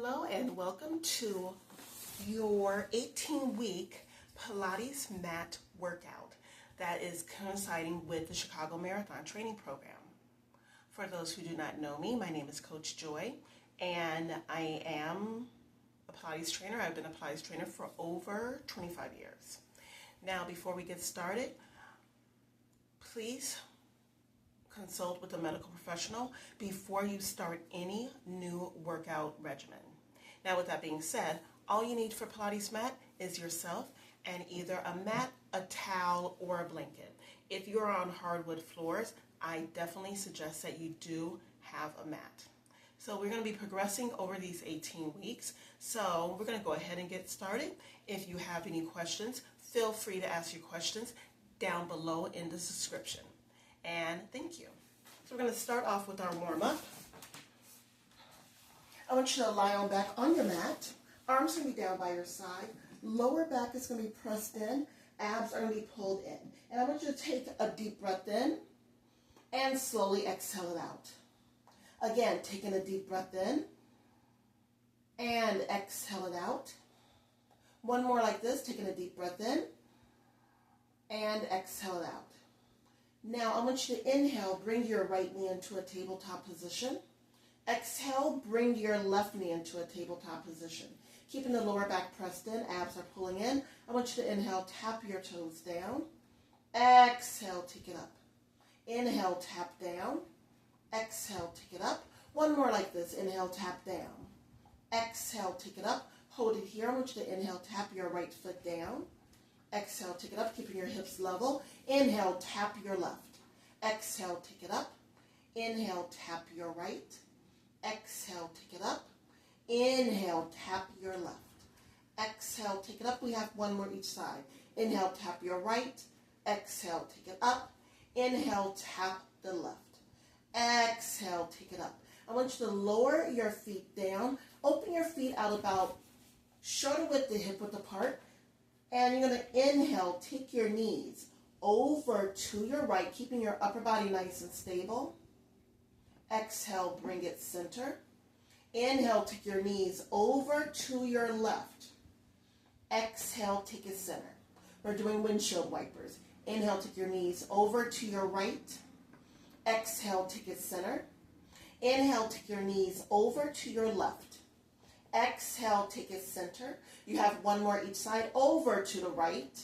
Hello and welcome to your 18-week Pilates Mat workout that is coinciding with the Chicago Marathon training program. For those who do not know me, my name is Coach Joy and I am a Pilates trainer. I've been a Pilates trainer for over 25 years. Now, before we get started, please consult with a medical professional before you start any new workout regimen. Now, with that being said, all you need for Pilates mat is yourself and either a mat, a towel, or a blanket. If you're on hardwood floors, I definitely suggest that you do have a mat. So we're going to be progressing over these 18 weeks. So we're going to go ahead and get started. If you have any questions, feel free to ask your questions down below in the description. And thank you. So we're going to start off with our warm-up. I want you to lie on back on your mat. Arms are going to be down by your side. Lower back is going to be pressed in. Abs are going to be pulled in. And I want you to take a deep breath in and slowly exhale it out. Again, taking a deep breath in and exhale it out. One more like this, taking a deep breath in and exhale it out. Now, I want you to inhale, bring your right knee into a tabletop position. Exhale, bring your left knee into a tabletop position. Keeping the lower back pressed in, abs are pulling in. I want you to inhale, tap your toes down. Exhale, take it up. Inhale, tap down. Exhale, take it up. One more like this. Inhale, tap down. Exhale, take it up. Hold it here. I want you to inhale, tap your right foot down. Exhale, take it up, keeping your hips level. Inhale, tap your left. Exhale, take it up. Inhale, tap your right. Exhale, take it up. Inhale, tap your left. Exhale, take it up. We have one more each side. Inhale, tap your right. Exhale, take it up. Inhale, tap the left. Exhale, take it up. I want you to lower your feet down. Open your feet out about shoulder width to hip width apart. And you're going to inhale, take your knees over to your right, keeping your upper body nice and stable. Exhale, bring it center. Inhale, take your knees over to your left. Exhale, take it center. We're doing windshield wipers. Inhale, take your knees over to your right. Exhale, take it center. Inhale, take your knees over to your left. Exhale, take it center. You have one more each side, over to the right.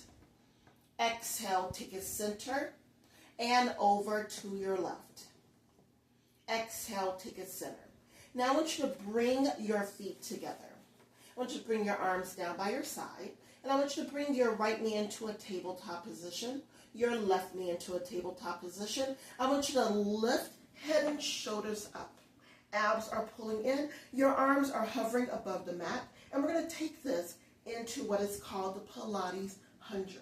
Exhale, take it center and over to your left. Exhale, take it center. Now I want you to bring your feet together. I want you to bring your arms down by your side. And I want you to bring your right knee into a tabletop position, your left knee into a tabletop position. I want you to lift head and shoulders up. Abs are pulling in. Your arms are hovering above the mat. And we're going to take this into what is called the Pilates 100.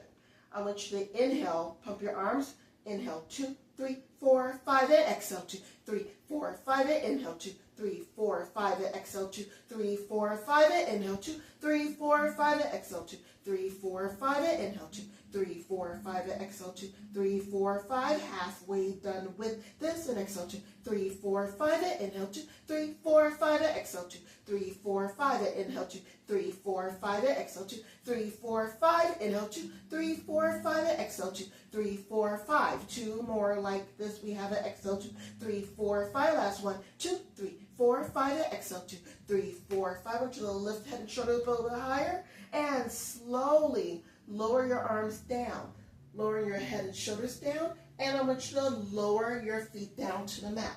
I want you to inhale, pump your arms. Inhale, 2, 3, 4, 5, and exhale, 2, 3, 4, 5, and inhale, 2, 3, 4, 5, and exhale, 2, 3, 4, 5, and inhale, 2, 3, 4, 5, and exhale, 2, 3, 4, 5, and inhale, 2, 3, 4, 5, and exhale, 2, 3, 4, 5, halfway done with this, and exhale, 2, 3, 4, 5, and inhale, 2, 3, 4, 5, and exhale, 2, 3, 4, 5, and inhale, 2, 3, 4, 5, and exhale, 2, 3, 4, 5, inhale, 2, 3, 4, 5, and exhale, 2, 3, 4, 5, two more like this. We have an exhale, 2, 3, 4, 5, last one, 2, 3, 4, 5, and exhale, 2, 3, 4, 5. I want you to lift head and shoulders a little bit higher and slowly lower your arms down, lowering your head and shoulders down, and I want you to lower your feet down to the mat.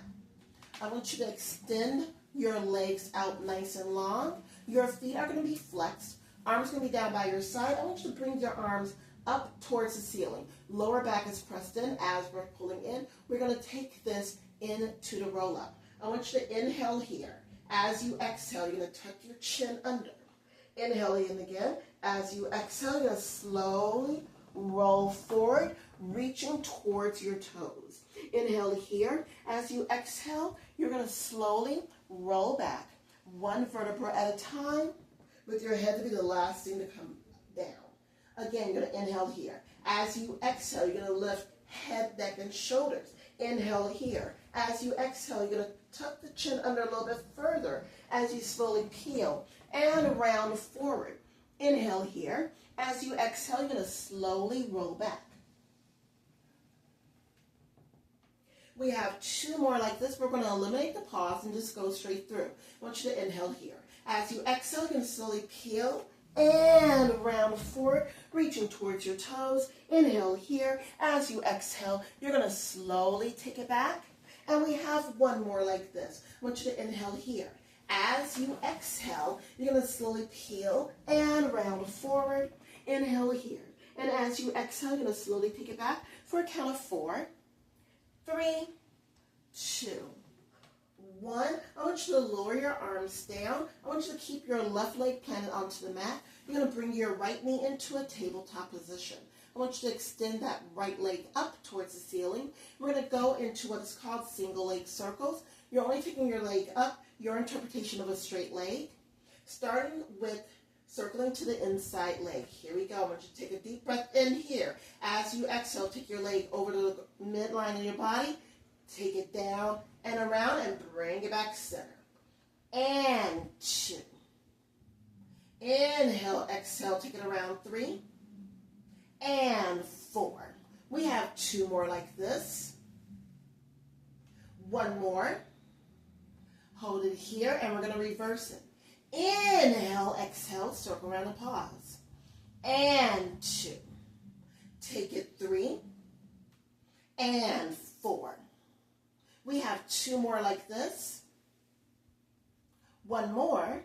I want you to extend your legs out nice and long. Your feet are going to be flexed. Arms are going to be down by your side. I want you to bring your arms up towards the ceiling. Lower back is pressed in as we're pulling in. We're going to take this into the roll up. I want you to inhale here. As you exhale, you're going to tuck your chin under. Inhale in again. As you exhale, you're going to slowly roll forward, reaching towards your toes. Inhale here. As you exhale, you're going to slowly roll back, one vertebra at a time, with your head to be the last thing to come down. Again, you're going to inhale here. As you exhale, you're going to lift head, neck, and shoulders. Inhale here. As you exhale, you're going to tuck the chin under a little bit further as you slowly peel and round forward. Inhale here. As you exhale, you're going to slowly roll back. We have 2 more like this. We're going to eliminate the pause and just go straight through. I want you to inhale here. As you exhale, you're going to slowly peel and round forward, reaching towards your toes. Inhale here. As you exhale, you're going to slowly take it back. And we have 1 more like this. I want you to inhale here. As you exhale, you're going to slowly peel and round forward. Inhale here. And as you exhale, you're going to slowly take it back for a count of 4, 3, 2, 1. I want you to lower your arms down. I want you to keep your left leg planted onto the mat. You're going to bring your right knee into a tabletop position. I want you to extend that right leg up towards the ceiling. We're going to go into what is called single leg circles. You're only taking your leg up, your interpretation of a straight leg, starting with circling to the inside leg. Here we go. I want you to take a deep breath in here. As you exhale, take your leg over to the midline of your body, take it down and around and bring it back center. And 2. Inhale, exhale, take it around 3 and 4. We have 2 more like this. 1 more. Hold it here and we're going to reverse it. Inhale, exhale, circle around and pause. And 2. Take it 3 and 4. We have 2 more like this. 1 more.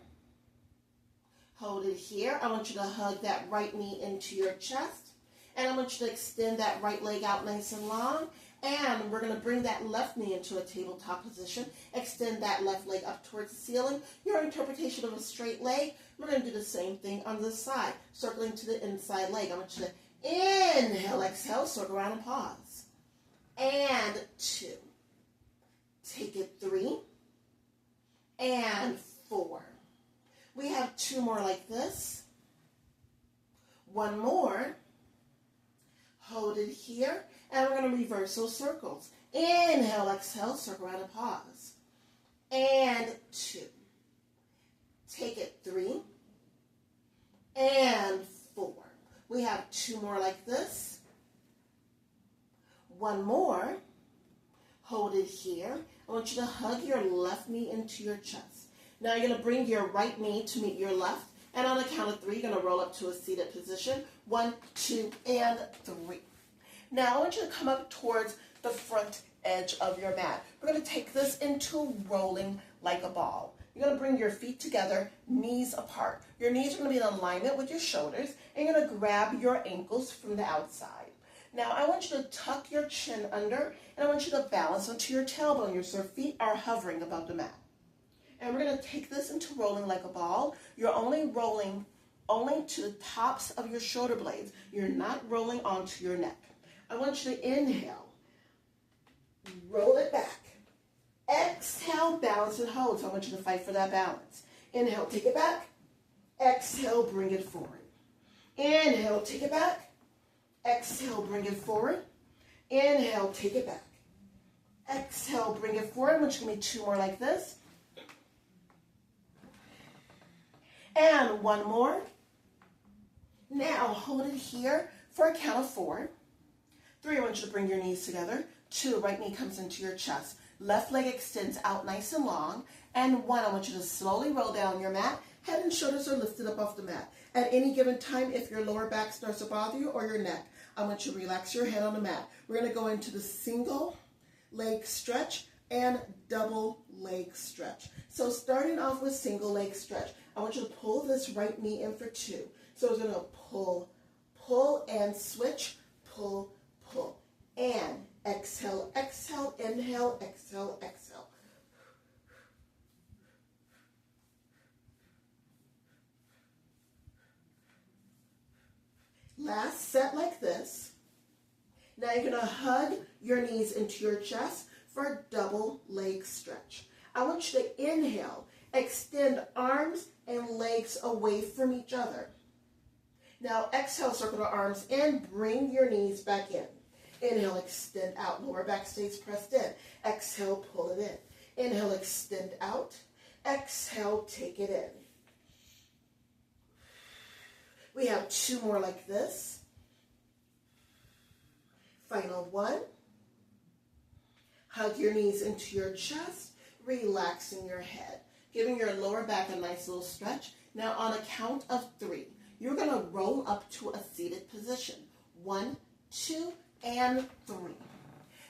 Hold it here. I want you to hug that right knee into your chest. And I want you to extend that right leg out nice and long. And we're going to bring that left knee into a tabletop position. Extend that left leg up towards the ceiling. Your interpretation of a straight leg. We're going to do the same thing on this side. Circling to the inside leg. I want you to inhale, exhale, circle around and pause. And 2. Take it 3 and 4. We have 2 more like this. 1 more. Hold it here. And we're going to reverse those circles. Inhale, exhale, circle around and pause. And 2. Take it 3 and 4. We have 2 more like this. 1 more. Hold it here. I want you to hug your left knee into your chest. Now you're going to bring your right knee to meet your left. And on the count of 3, you're going to roll up to a seated position. 1, 2, and 3. Now I want you to come up towards the front edge of your mat. We're going to take this into rolling like a ball. You're going to bring your feet together, knees apart. Your knees are going to be in alignment with your shoulders, and you're going to grab your ankles from the outside. Now I want you to tuck your chin under, and I want you to balance onto your tailbone. So your feet are hovering above the mat. And we're going to take this into rolling like a ball. You're only rolling to the tops of your shoulder blades. You're not rolling onto your neck. I want you to inhale, roll it back. Exhale, balance and hold. So I want you to fight for that balance. Inhale, take it back. Exhale, bring it forward. Inhale, take it back. Exhale, bring it forward. Inhale, take it back. Exhale, bring it forward. I want you to give me 2 more like this. And 1 more. Now hold it here for a count of 4. 3, I want you to bring your knees together. 2, right knee comes into your chest. Left leg extends out nice and long. And 1, I want you to slowly roll down your mat. Head and shoulders are lifted up off the mat. At any given time, if your lower back starts to bother you or your neck, I want you to relax your head on the mat. We're going to go into the single leg stretch and double leg stretch. So starting off with single leg stretch, I want you to pull this right knee in for 2. So it's going to pull, pull, and switch, pull, pull, and exhale, exhale, inhale, exhale, exhale. Last set like this. Now you're going to hug your knees into your chest for a double leg stretch. I want you to inhale, extend arms and legs away from each other. Now exhale, circle the arms in, bring your knees back in. Inhale, extend out. Lower back stays pressed in. Exhale, pull it in. Inhale, extend out. Exhale, take it in. We have 2 more like this. Final 1. Hug your knees into your chest, relaxing your head, giving your lower back a nice little stretch. Now on a count of 3, you're going to roll up to a seated position. 1, 2, and 3.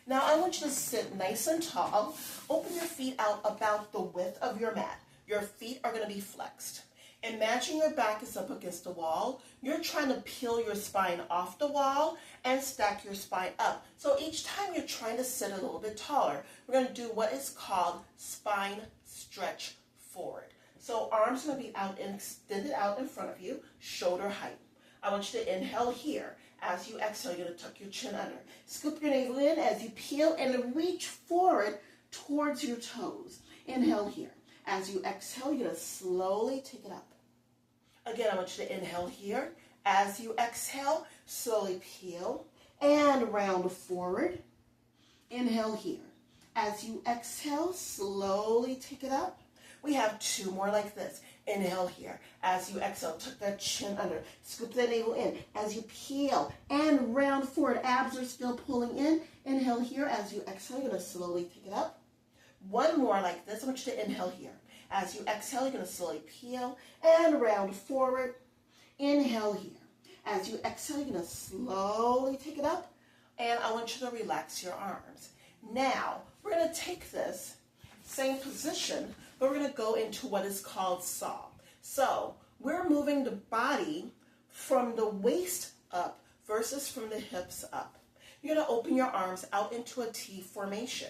Now I want you to sit nice and tall. Open your feet out about the width of your mat. Your feet are going to be flexed. Imagine your back is up against the wall. You're trying to peel your spine off the wall and stack your spine up. So each time you're trying to sit a little bit taller, we're going to do what is called spine stretch forward. So arms are going to be out and extended out in front of you, shoulder height. I want you to inhale here. As you exhale, you're going to tuck your chin under. Scoop your navel in as you peel and reach forward towards your toes. Inhale here. As you exhale, you're going to slowly take it up. Again, I want you to inhale here. As you exhale, slowly peel and round forward. Inhale here. As you exhale, slowly take it up. We have 2 more like this. Inhale here. As you exhale, tuck that chin under. Scoop that navel in. As you peel and round forward, abs are still pulling in. Inhale here. As you exhale, you're going to slowly take it up. 1 more like this. I want you to inhale here. As you exhale, you're going to slowly peel and round forward. Inhale here. As you exhale, you're going to slowly take it up. And I want you to relax your arms. Now, we're going to take this same position, but we're going to go into what is called saw. So, we're moving the body from the waist up versus from the hips up. You're going to open your arms out into a T formation.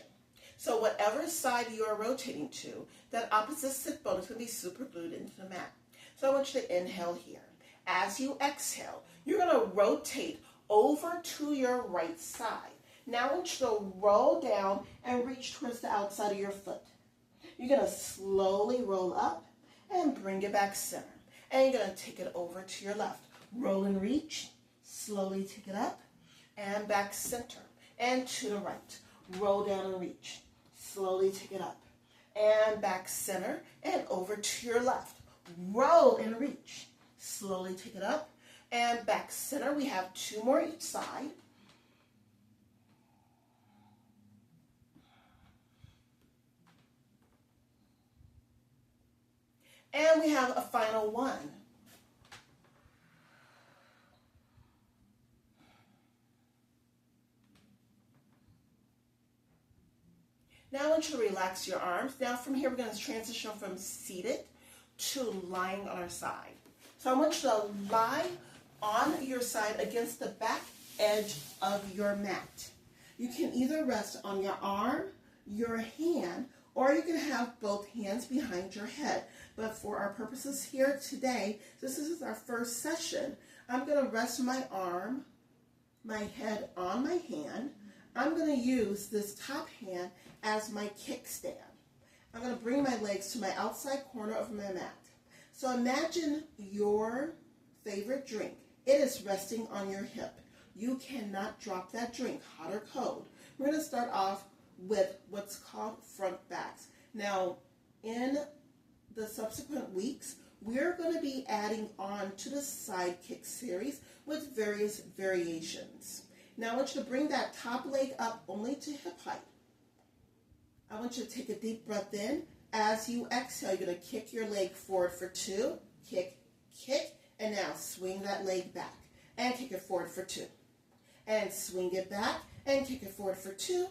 So whatever side you are rotating to, that opposite sit bone is going to be super glued into the mat. So I want you to inhale here. As you exhale, you're going to rotate over to your right side. Now I want you to roll down and reach towards the outside of your foot. You're going to slowly roll up and bring it back center. And you're going to take it over to your left. Roll and reach. Slowly take it up and back center. And to the right. Roll down and reach. Slowly take it up and back center and over to your left. Roll and reach. Slowly take it up and back center. We have 2 more each side. And we have a final 1. Now I want you to relax your arms. Now from here we're going to transition from seated to lying on our side. So I want you to lie on your side against the back edge of your mat. You can either rest on your arm, your hand, or you can have both hands behind your head. But for our purposes here today, this is our first session, I'm going to rest my arm, my head on my hand. I'm going to use this top hand as my kickstand. I'm going to bring my legs to my outside corner of my mat. So imagine your favorite drink. It is resting on your hip. You cannot drop that drink, hot or cold. We're going to start off with what's called front backs. Now, in the subsequent weeks, we're going to be adding on to the side kick series with various variations. Now I want you to bring that top leg up only to hip height. I want you to take a deep breath in. As you exhale, you're going to kick your leg forward for 2. Kick, kick, and now swing that leg back and kick it forward for 2. And swing it back and kick it forward for 2.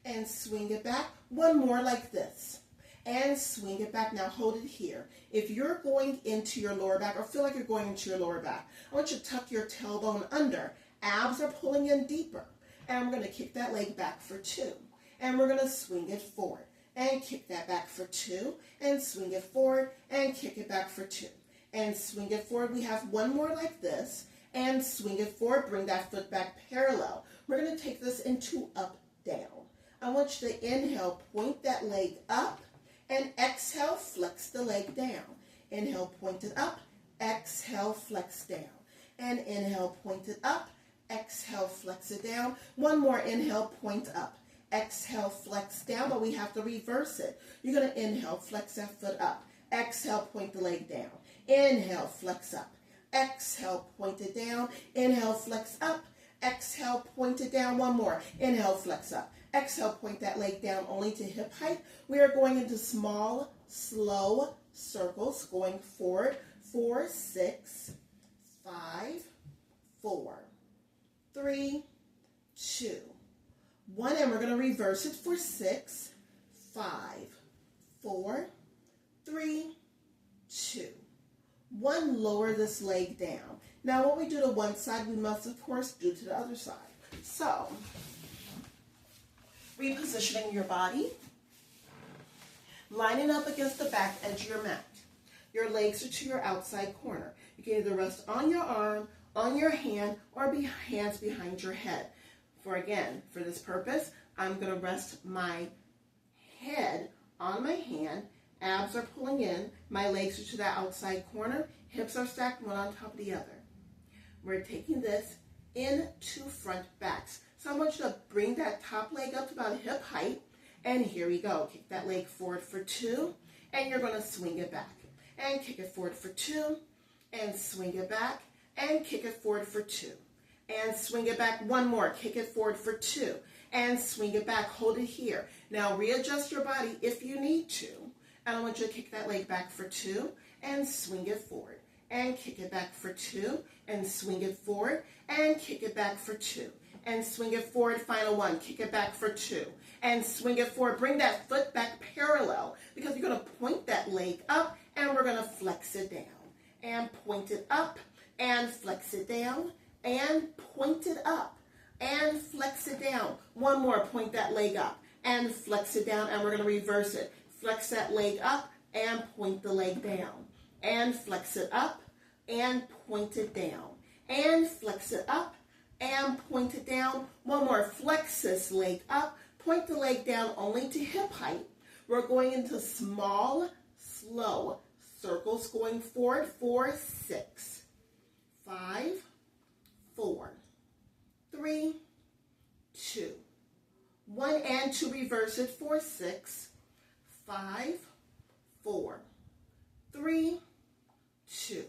And swing it back. 1 more like this. And swing it back. Now hold it here. If you're going into your lower back or feel like you're going into your lower back, I want you to tuck your tailbone under. Abs are pulling in deeper. And we're going to kick that leg back for 2. And we're going to swing it forward. And kick that back for 2. And swing it forward. And kick it back for 2. And swing it forward. We have 1 more like this. And swing it forward. Bring that foot back parallel. We're going to take this into up, down. I want you to inhale, point that leg up. And exhale, flex the leg down. Inhale, point it up. Exhale, flex down. And inhale, point it up. exhale, flex it down. One more, inhale, point up. Exhale, flex down, but we have to reverse it. You're going to inhale, flex that foot up. Exhale, point the leg down. Inhale, flex up. Exhale, point it down. Inhale, flex up. Exhale, point it down. One more. Inhale, flex up. Exhale, point that leg down only to hip height. We are going into small, slow circles, going forward. 4, 6, 5, 4, 3, 2, 1, and we're going to reverse it for 6, 5, 4, 3, 2, 1. Lower this leg down. Now, what we do to one side, we must, of course, do to the other side. So, repositioning your body, lining up against the back edge of your mat. Your legs are to your outside corner. You can either rest on your arm, on your hand, or hands behind your head. For this purpose, I'm going to rest my head on my hand. Abs are pulling in. My legs are to the outside corner. Hips are stacked one on top of the other. We're taking this into front backs. So I want you to bring that top leg up to about hip height. And here we go. Kick that leg forward for 2. And you're going to swing it back. And kick it forward for 2. And swing it back. And kick it forward for 2. And swing it back. One more. Kick it forward for 2. And swing it back. Hold it here. Now readjust your body if you need to. And I want you to kick that leg back for 2. And swing it forward. And kick it back for 2. And swing it forward. And kick it back for 2. And swing it forward. Final one. Kick it back for 2. And swing it forward. Bring that foot back parallel because you're going to point that leg up and we're going to flex it down. And point it up and flex it down. And point it up and flex it down. One more. Point that leg up and flex it down. And we're going to reverse it. Flex that leg up and point the leg down. And flex it up and point it down. And flex it up and point it down. One more. Flex this leg up. Point the leg down only to hip height. We're going into small, slow circles going forward. 4, 6, 5, 4, 3, 2, 1, and to reverse it. 4, 6, 5, 4, 3, 2,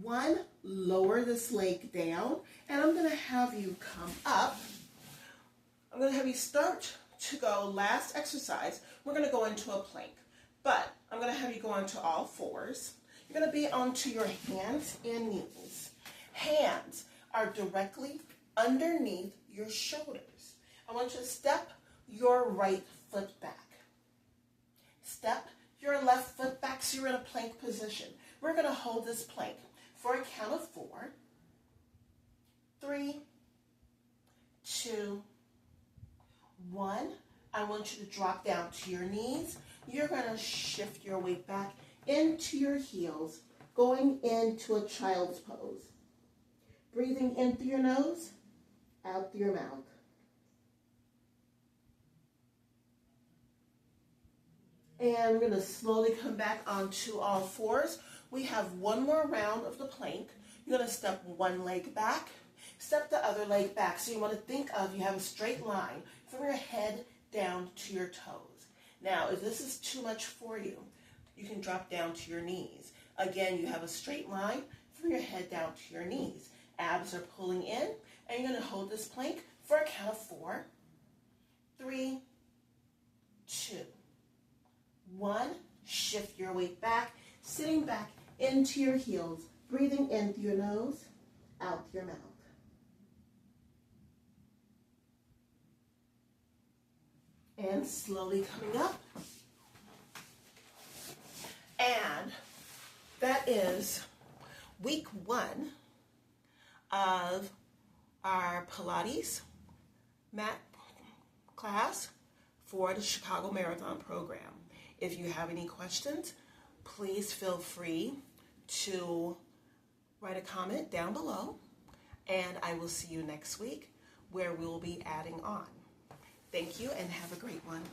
1. Lower this leg down, and I'm going to have you come up. I'm going to have you start to go. Last exercise, we're going to go into a plank, but I'm going to have you go onto all fours. You're going to be onto your hands and knees. Hands are directly underneath your shoulders. I want you to step your right foot back. Step your left foot back so you're in a plank position. We're going to hold this plank for a count of 4, 3, 2, 1. I want you to drop down to your knees. You're going to shift your weight back into your heels, going into a child's pose. Breathing in through your nose, out through your mouth. And we're going to slowly come back onto all fours. We have one more round of the plank. You're going to step one leg back, step the other leg back. So you want to think of, you have a straight line from your head down to your toes. Now, if this is too much for you, you can drop down to your knees. Again, you have a straight line from your head down to your knees. Abs are pulling in, and you're going to hold this plank for a count of 4, 3, 2, 1. Shift your weight back, sitting back into your heels, breathing in through your nose, out through your mouth. And slowly coming up. And that is week 1 of our Pilates Mat class for the Chicago Marathon program. If you have any questions, please feel free to write a comment down below, and I will see you next week where we will be adding on. Thank you and have a great one.